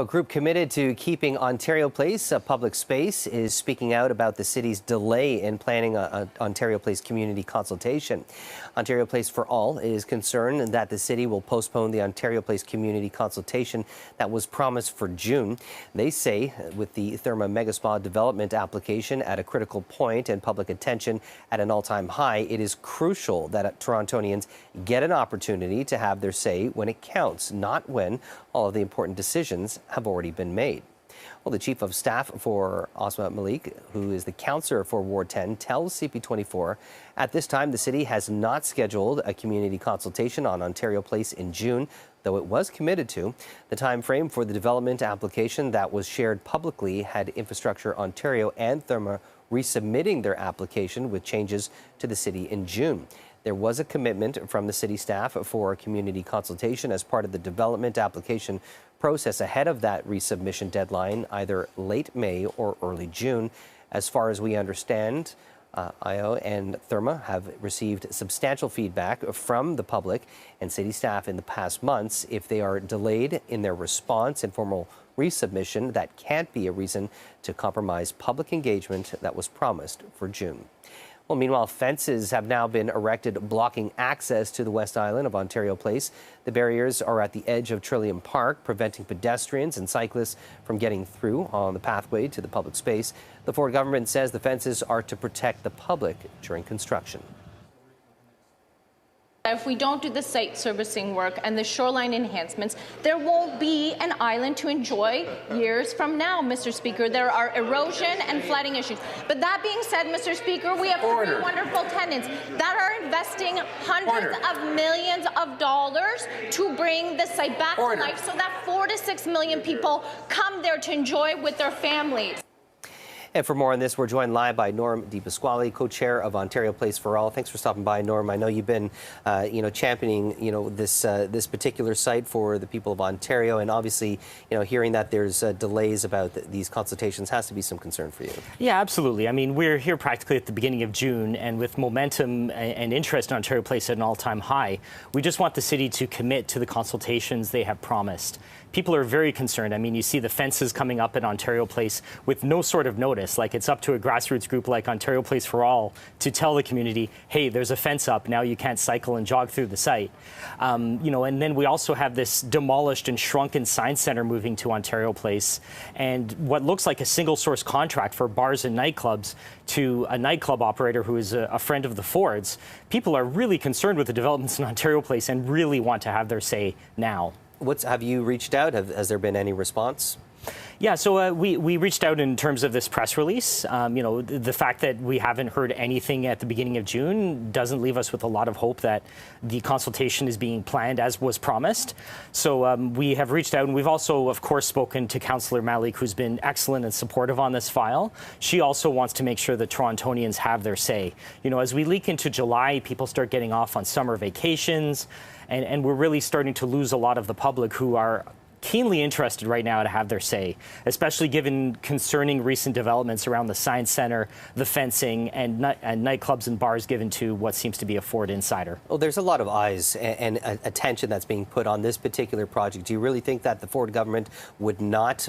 A group committed to keeping Ontario Place a public space is speaking out about the city's delay in planning an Ontario Place community consultation. Ontario Place for All is concerned that the city will postpone the Ontario Place community consultation that was promised for June. They say with the Therma Megaspa development application at a critical point and public attention at an all-time high, it is crucial that Torontonians get an opportunity to have their say when it counts, not when all of the important decisions have already been made. Well, the Chief of Staff for Asma Malik, who is the councillor for Ward 10, tells CP24 at this time the city has not scheduled a community consultation on Ontario Place in June, though it was committed to. The time frame for the development application that was shared publicly had Infrastructure Ontario and Therma resubmitting their application with changes to the city in June. There was a commitment from the city staff for a community consultation as part of the development application process ahead of that resubmission deadline, either late May or early June. As far as we understand, IO and Therma have received substantial feedback from the public and city staff in the past months. If they are delayed in their response and formal resubmission, that can't be a reason to compromise public engagement that was promised for June. Well, meanwhile, fences have now been erected blocking access to the West Island of Ontario Place. The barriers are at the edge of Trillium Park, preventing pedestrians and cyclists from getting through on the pathway to the public space. The Ford government says the fences are to protect the public during construction. If we don't do the site servicing work and the shoreline enhancements, there won't be an island to enjoy years from now, Mr. Speaker. There are erosion and flooding issues. But that being said, Mr. Speaker, we have three wonderful tenants that are investing hundreds of millions of dollars to bring the site back to life so that 4 to 6 million people come there to enjoy with their families. And for more on this, we're joined live by Norm Pasquale, co-chair of Ontario Place for All. Thanks for stopping by, Norm. I know you've been, championing, this particular site for the people of Ontario, and obviously, hearing that there's delays about these consultations has to be some concern for you. Yeah, absolutely. I mean, we're here practically at the beginning of June, and with momentum and interest in Ontario Place at an all-time high, we just want the city to commit to the consultations they have promised. People are very concerned. I mean, you see the fences coming up at Ontario Place with no sort of notice. Like, it's up to a grassroots group like Ontario Place for All to tell the community, hey, there's a fence up, now you can't cycle and jog through the site. And then we also have this demolished and shrunken science center moving to Ontario Place, and what looks like a single source contract for bars and nightclubs to a nightclub operator who is a friend of the Fords. People are really concerned with the developments in Ontario Place and really want to have their say now. Have you reached out? Has there been any response? Yeah, so we reached out in terms of this press release. The fact that we haven't heard anything at the beginning of June doesn't leave us with a lot of hope that the consultation is being planned as was promised. So we have reached out, and we've also, of course, spoken to Councillor Malik, who's been excellent and supportive on this file. She also wants to make sure that Torontonians have their say. As we leak into July, people start getting off on summer vacations, and we're really starting to lose a lot of the public who are keenly interested right now to have their say, especially given concerning recent developments around the Science Centre, the fencing, and nightclubs and bars given to what seems to be a Ford insider. Well, there's a lot of eyes and attention that's being put on this particular project. Do you really think that the Ford government would not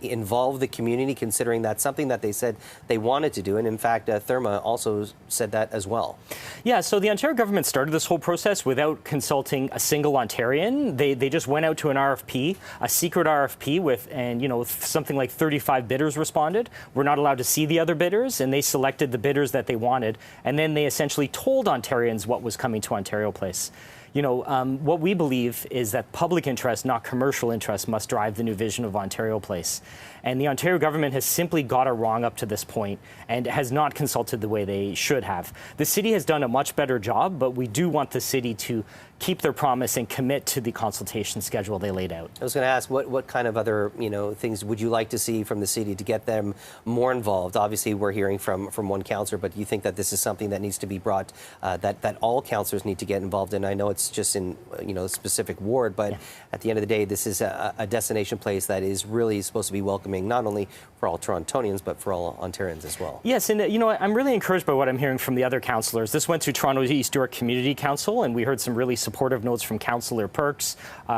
involve the community, considering that's something that they said they wanted to do? And in fact, Therma also said that as well. Yeah, so the Ontario government started this whole process without consulting a single Ontarian. They just went out to an RFP, a secret RFP and something like 35 bidders responded. We're not allowed to see the other bidders, and they selected the bidders that they wanted, and then they essentially told Ontarians what was coming to Ontario Place. What we believe is that public interest, not commercial interest, must drive the new vision of Ontario Place. And the Ontario government has simply got it wrong up to this point and has not consulted the way they should have. The city has done a much better job, but we do want the city to keep their promise and commit to the consultation schedule they laid out. I was going to ask, what kind of other things would you like to see from the city to get them more involved? Obviously, we're hearing from one councillor, but do you think that this is something that needs to be brought, that all councillors need to get involved in? I know it's just in a specific ward, but at the end of the day, this is a destination place that is really supposed to be welcoming not only for all Torontonians, but for all Ontarians as well. Yes, and I'm really encouraged by what I'm hearing from the other councillors. This went to Toronto East York Community Council, and we heard some really supportive supportive notes from Councillor Perks,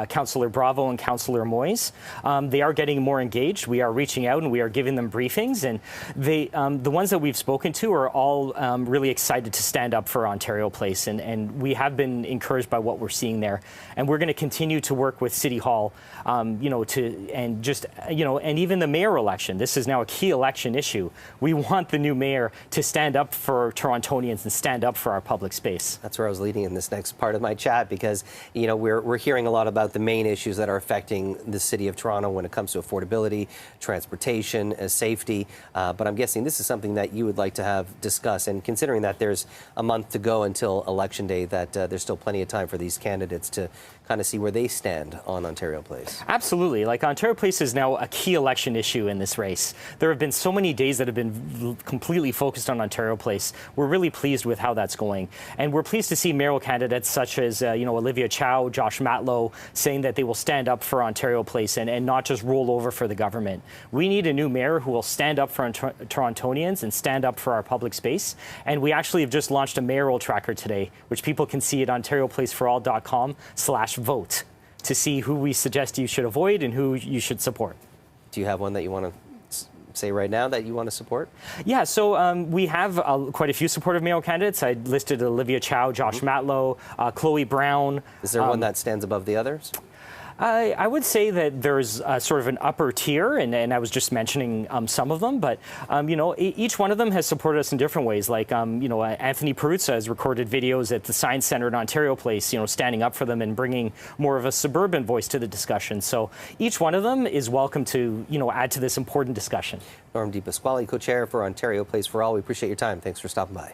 Councillor Bravo, and Councillor Moyes. They are getting more engaged. We are reaching out and we are giving them briefings, and the ones that we've spoken to are all really excited to stand up for Ontario Place, and we have been encouraged by what we're seeing there. And we're going to continue to work with City Hall, and even the mayoral election. This is now a key election issue. We want the new mayor to stand up for Torontonians and stand up for our public space. That's where I was leading in this next part of my chat, because we're hearing a lot about the main issues that are affecting the city of Toronto when it comes to affordability, transportation, safety. But I'm guessing this is something that you would like to have discussed. And considering that there's a month to go until Election Day, that there's still plenty of time for these candidates to kind of see where they stand on Ontario Place. Absolutely. Like, Ontario Place is now a key election issue in this race. There have been so many days that have been completely focused on Ontario Place. We're really pleased with how that's going. And we're pleased to see mayoral candidates such as, Olivia Chow, Josh Matlow, saying that they will stand up for Ontario Place and not just roll over for the government. We need a new mayor who will stand up for Torontonians and stand up for our public space. And we actually have just launched a mayoral tracker today, which people can see at ontarioplaceforall.com/vote to see who we suggest you should avoid and who you should support. Do you have one that you want to say right now that you want to support? Yeah, so we have quite a few supportive mayoral candidates. I listed Olivia Chow, Josh Matlow, Chloe Brown. Is there one that stands above the others? I would say that there's sort of an upper tier, and I was just mentioning some of them, but, each one of them has supported us in different ways. Like, Anthony Peruzza has recorded videos at the Science Centre in Ontario Place, standing up for them and bringing more of a suburban voice to the discussion. So each one of them is welcome to, add to this important discussion. Norm Pasquale, co-chair for Ontario Place for All. We appreciate your time. Thanks for stopping by.